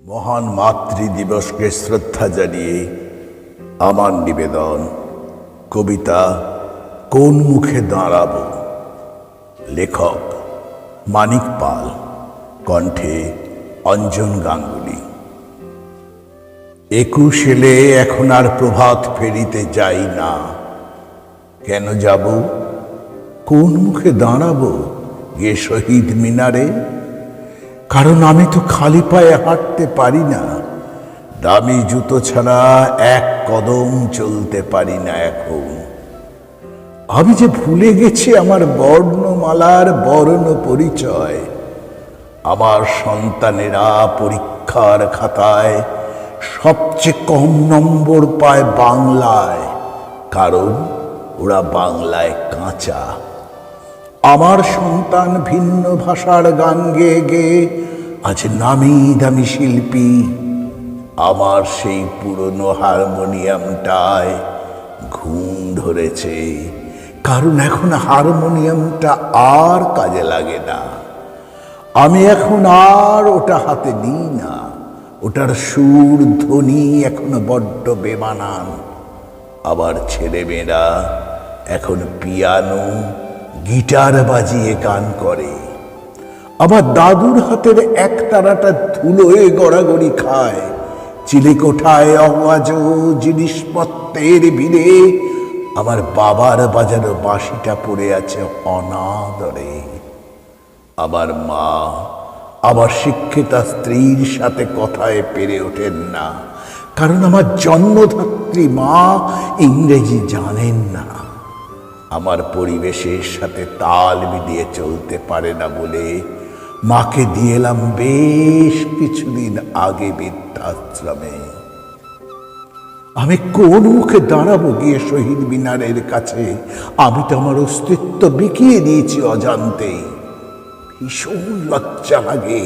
মহান মাতৃদিবসকে শ্রদ্ধা জানিয়ে আমার নিবেদন কবিতা কোন মুখে দাঁড়াবো। লেখক মানিক পাল, কণ্ঠে অঞ্জন গাঙ্গুলি। 21 এলে এখন আর প্রভাত ফেরিতে যাই না। কেন যাব? কোন মুখে দাঁড়াবো গিয়ে শহীদ মিনারে? কারণ আমি তো খালি পায়ে হাঁটতে পারি না, দামি জুতো ছাড়া এক কদম চলতে পারি না এখন। আমি যে ভুলে গেছি আমার বর্ণমালার বর্ণ পরিচয়। আমার সন্তানেরা পরীক্ষার খাতায় সবচেয়ে কম নম্বর পায় বাংলায়, কারণ ওরা বাংলায় কাঁচা। আমার সন্তান ভিন্ন ভাষার গান গেয়ে গেয়ে আজ নামি দামি শিল্পী। আমার সেই পুরনো হারমোনিয়ামটায় ঘুম ধরেছে, কারণ এখন হারমোনিয়ামটা আর কাজে লাগে না। আমি এখন আর ওটা হাতে নিই না, ওটার সুর ধ্বনি এখনো বড্ড বেমানান। আবার ছেলেমেয়েরা এখন পিয়ানো গিটার বাজিয়ে গান করে। আমার দাদুর হাতের একতারাটা ধুলোয় গড়াগড়ি খায়। চিলেকোঠায় অওয়াজ জিনিসপত্রের ভিড়ে আমার বাবার বাজানো বাঁশিটা পড়ে আছে অনাদরে। আমার মা আমার শিক্ষিতা স্ত্রীর সাথে কথায় পেরে ওঠেন না, কারণ আমার জন্মদাত্রী মা ইংরেজি জানেন না। আমার পরিবেশের সাথে তাল মিলিয়ে চলতে পারে না বলে মাকে দিয়ে এলাম বেশ কিছুদিন আগে বৃদ্ধাশ্রমে। আমি কোন মুখে দাঁড়াবো গিয়ে শহীদ মিনারের কাছে? আমি তো আমার অস্তিত্ব বিকিয়ে দিয়েছি অজান্তেই। ভীষণ লজ্জা লাগে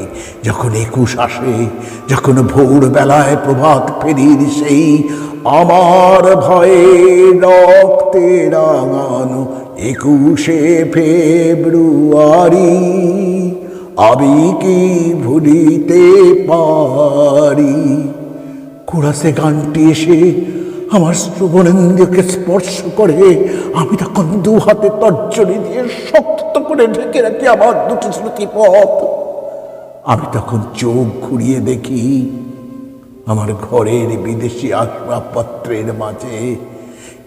যখন 21 আসে, যখন ভোরবেলায় প্রভাত ফেরির সেই আমার ভয়ে রক্তে রাঙানো 21শে ফেব্রুয়ারি আমি কি ভুলিতে পারি? কোরাসে গানটি এসে আমার শ্রবণেন্দ্রকে স্পর্শ করে। আমি তখন দু হাতে তর্জনী দিয়ে শক্ত করে ঢেকে রাখি আমার দুটি স্মৃতিপথ। আমি তখন চোখ ঘুরিয়ে দেখি আমার ঘরের বিদেশি আসবাবপত্রের মাঝে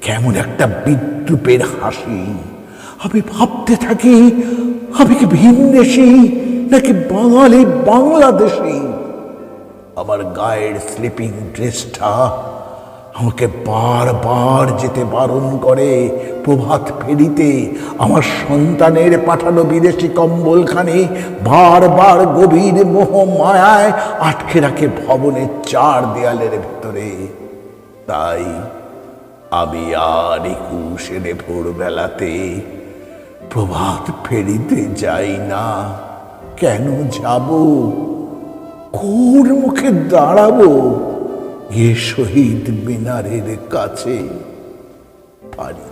কেমন একটা বিদ্রুপের হাসি। আমি ভাবতে থাকি, আমি কি ভিনদেশী নাকি বাঙালি বাংলাদেশি? আমার গায়ের স্লিপিং ড্রেসটা আমাকে বারবার যেতে বারণ করে প্রভাত ফেরিতে। আমার সন্তানের পাঠানো বিদেশি কম্বলখানি বারবার গভীর মোহ মায়ায় আটকে রাখে ভবনের 4 দেয়ালের ভেতরে। তাই আমি আর 21 ভোরবেলাতে প্রভাত ফেরিতে যাই না। কেন যাব? কোন মুখে দাঁড়াবো গিয়ে শহীদ মিনারের কাছে? পারি